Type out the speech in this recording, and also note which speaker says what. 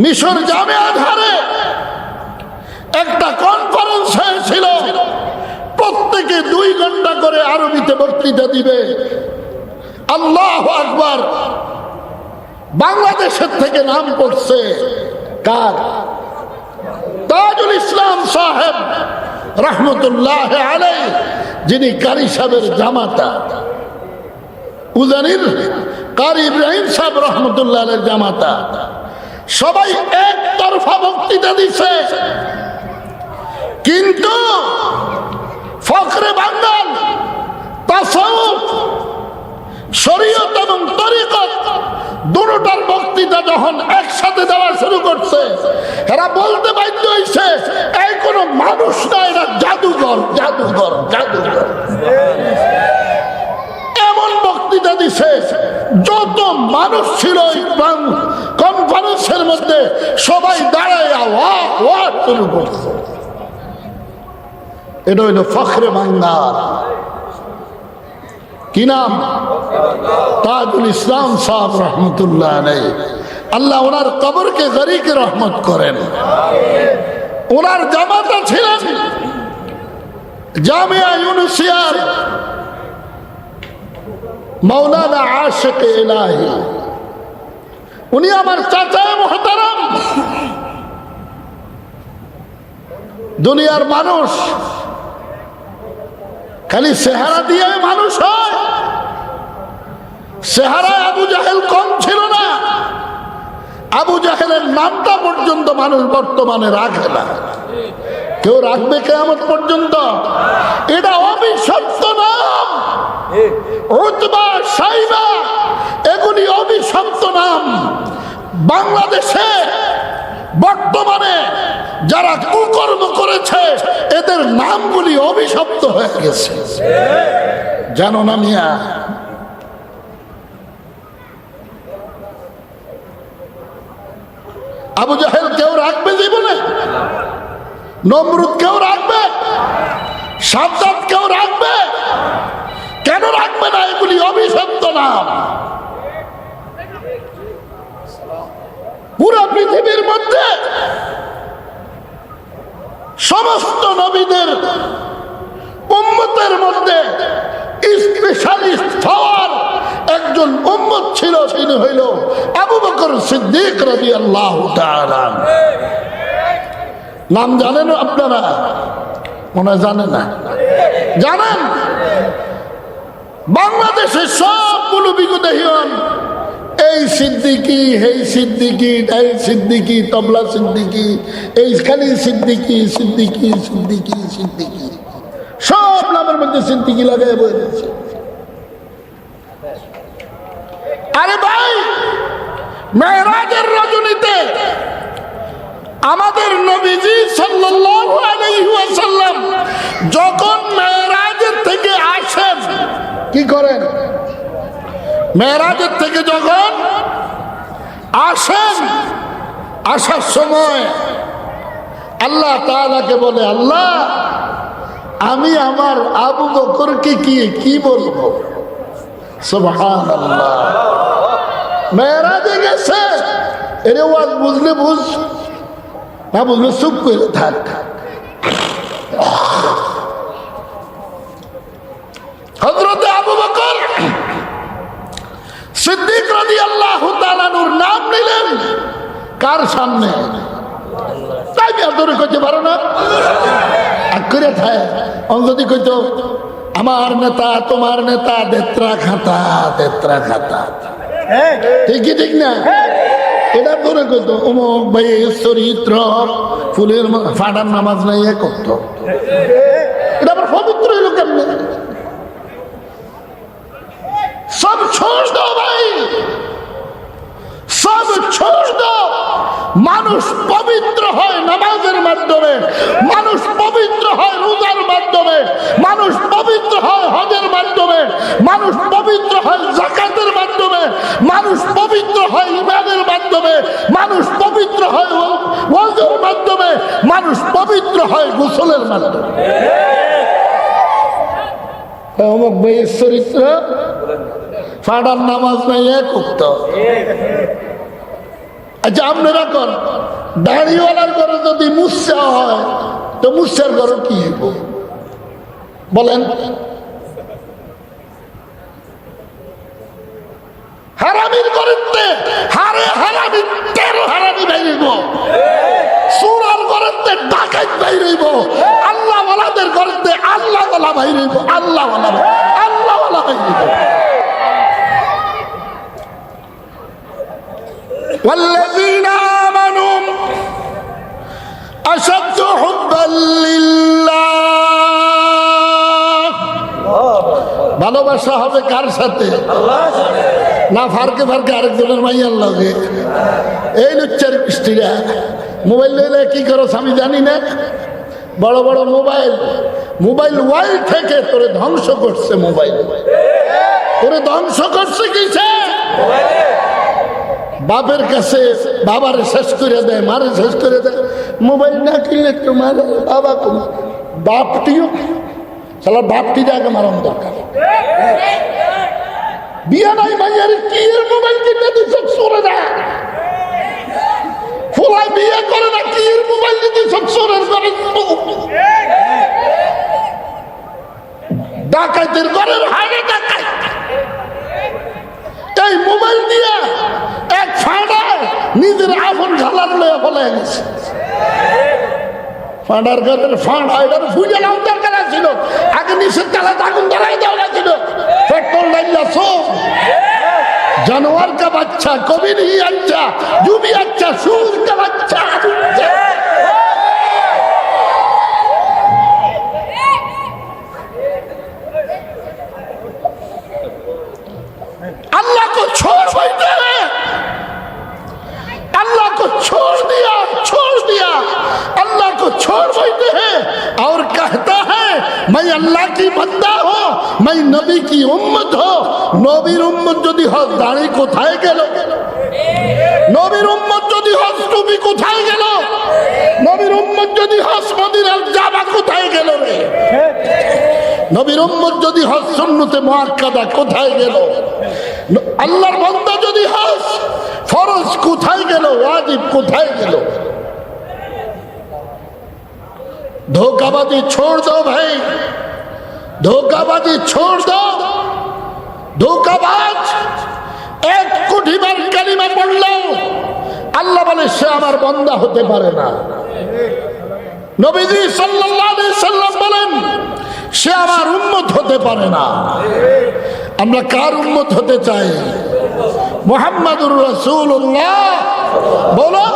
Speaker 1: মিশর জামিয়া ধারে একটা কনফারেন্স হয়েছিল, প্রত্যেকে 2 ঘন্টা করে আরবিতে বক্তৃতা দিবে। আল্লাহু আকবার। বাংলাদেশের থেকে নাম পড়ছে কার? তাজুল ইসলাম সাহেব রহমতুল্লাহ আলাইহি, যিনি কারি সাহেবের জামাতা, উজানির কারি ইব্রাহিম সাহেব রহমতুল্লাহ আলাইহির জামাতা। সবাই একতরফা বক্তৃতা দিছে, কিন্তু ফখরে বাঙ্গাল তাসাউফ, শরীয়ত এবং তরিকত দুটোটার বক্তৃতা যখন একসাথে দেওয়া শুরু করছে, এরা বলতে বাধ্য হয়েছে এই কোন মানুষ না, এটা জাদুঘর, জাদুঘর, জাদুঘর। এমন বক্তৃতা দিছে, যত মানুষ ছিল কনফারেন্সের মধ্যে সবাই দাঁড়ায় ওয়া ওয়া শুরু করছে। এটা হইল ফখরে বাঙ্গাল। কি নাম? তাজুল ইসলাম সাহেব রহমতুল্লাহ আলাইহি। আল্লাহ ওনার কবরকে গরিকে রহমত করেন। ওনার জামাতা ছিলেন জামিয়া ইউনুসিয়ার মাওলানা আশিক ইলাহি। উনি আমার চাচা মুহতারাম। দুনিয়ার মানুষ খালি চেহারা দিয়ে মানুষ হয়। চেহারায় আবু জাহেল কম ছিল না। আবু জাহেলের নামটা পর্যন্ত মানুষ বর্তমানে রাখে না। কেউ রাখবে কিয়ামত পর্যন্ত? এটা অভিশপ্ত নাম। উতবা, সাইবা এগুলি অভিশপ্ত নাম। বাংলাদেশে বর্তমানে যারা কুকর্ম করেছে এদের নামগুলি অভিশপ্ত হয়ে গেছে, জানো না মিয়া? আবু জাহেল কেউ রাখবে জীবনে? নমরুদ কেউ রাখবে? সাদ্দাত কেউ রাখবে? কেন রাখবে না? এগুলি অভিশপ্ত নাম। পুরো পৃথিবীর মধ্যে সমস্ত নবীদের উম্মতের মধ্যে স্পেশালিস্ট হওয়ার একজন উম্মত ছিল, তিনি হইল আবু বকর সিদ্দিক রাদিয়াল্লাহু তাআলা। নাম জানেন আপনারা? মনে হয় জানেন না। জানেন? বাংলাদেশের সবগুলো বিগদেহীন এই সিদ্দিকি, এই সিদ্দিকি, এই সিদ্দিকি, তবলা সিদ্দিকি, এই খালি সিদ্দিকি, সিদ্দিকি, সিদ্দিকি, সিদ্দিকি, সব নামের মধ্যে সিদ্দিকি লাগাই বলে দিচ্ছে। আরে ভাই, মেরাজের রজনীতে আমাদের নবীজি সাল্লাল্লাহু আলাইহি ওয়াসাল্লাম যখন মেরাজের থেকে আসেন, কি করেন? মেরাজের থেকে যখন আসেন, আসার সময় আল্লাহ তাআলাকে বলে, আল্লাহ আমি আমার আবু বকরকে কি বলবো? সুবহানাল্লাহ। মেরাজে গেছে, এর ওয়াজ বুঝলে বুঝ, না বুঝলে চুপ করে থাক। হযরতে আবু বকর সিদ্দিক রাদিয়াল্লাহু তাআলা নূর নাম নিলেন কার সামনে? তাই ধরে কইতে পারো না? এক করে থাকে যদি কইতো আমার নেতা, তোমার নেতা, দেত্রা খাতা, দেত্রা খাতা, ঠিকই ঠিক না? এটা ধরে কইতো অমুক ভাই চরিত্র, ফুলের ফাটার নামাজ নাই এ করতো। এটা আবার পবিত্র হইল কেমনে? সব ছোড় দাও ভাই, সব ছোড় দাও। মানুষ পবিত্র হয় নামাজের মাধ্যমে, মানুষ পবিত্র হয় রোজার মাধ্যমে, মানুষ পবিত্র হয় হজের মাধ্যমে, মানুষ পবিত্র হয় যাকাতের মাধ্যমে, মানুষ পবিত্র হয় ইমানের মাধ্যমে, মানুষ পবিত্র হয় ওয়াজের মাধ্যমে, মানুষ পবিত্র হয় গোসলের মাধ্যমে। অমুক ভাইয়ের চরিত্র, ফাটার নামাজ নাই এক উক্ত। আচ্ছা আপনারা কর দাড়িওয়ালার ঘরে যদি মুসা হয় তো মুসার ঘরে কি হইব বলেন? হারামির ঘরেতে হারে হারামি 13 হারামি বাইরেব, সুরার ঘরেতে ডাকাত বাইরেব, আল্লাহ ওয়ালাদের ঘরেতে আল্লাহ ওয়ালা বাইরেব, আল্লাহ ওয়ালা বাইরেব। والذين آمنوا أشد حبا لله ভালোবাসা হবে কার সাথে? না ফারকে ফারকে আরেকজনের মাইয়ার লাগে। এই লুচ্চার কৃষ্টিরা মোবাইল লইলে কি করো আমি জানি না। বড় বড় মোবাইল ওয়াইল থেকে তোরে ধ্বংস করছে, মোবাইল তোরে ধ্বংস করছে কিসে? বাপের কাছে বাবারে শেষ করে দেয়, মারে শেষ করে দেয়। মোবাইল না কিনলে তোমার বাবা বাপটিও সালা বাপটিটা আগে মারানো দরকার। বিয়া নাই মাইয়ারে কি এর মোবাইল কিনে তুই সব সরে যা। ফুলাই বিয়ে করে না কি এর মোবাইল দিতে সব সরে করে। ডাকাইতের ঘরের হাড়ে ডাকাই এই মোবাইল দিয়ে এক ফাঁড়ায় নিজের আপন ঝালার লয়ে ফলে গেছে। ফাঁড়ার ঘরের ফাঁড়া এটার ফুজে নাম দরকার ছিল, আগে নিচের তালা আগুন ধরাই দেওয়া ছিল। পেট্রোল ডাইলা সব जानवर का बच्चा कभी नहीं अच्छा, जो भी अच्छा सूर का बच्चा। अल्लाह को छोड़ बैठे हैं, अल्लाह को छोड़ दिया अल्लाह को छोड़ बैठे हैं और कहता है मैं अल्लाह की बंदा हूं, मैं नबी की उम्मत हूं। नबीर उम्मत যদি হস দাঁড়ি কোথায় গেল? নবীর উম্মত যদি হস টুপি কোথায় গেল? নবীর উম্মত যদি হস মদিনার জামা কোথায় গেল রে? নবীর উম্মত যদি হস সুন্নতে মুআক্কাদা কোথায় গেল? আল্লাহর বান্দা যদি হস ফরজ কোথায় গেল? ওয়াজিব কোথায় গেল? धोखाबाजी छोड़ दो भाई, धोखाबाजी छोड़ दो। ধোঁকাবাজ 1 কোটি বার কালিমা পড়লেও আল্লাহ বলে সে আমার বান্দা হতে পারে না। নবীজি সাল্লাল্লাহু আলাইহি সাল্লাম বলেন সে আমার উম্মত হতে পারে না। আমরা কার উম্মত হতে চাই? মুহাম্মাদুর রাসূলুল্লাহ বলো।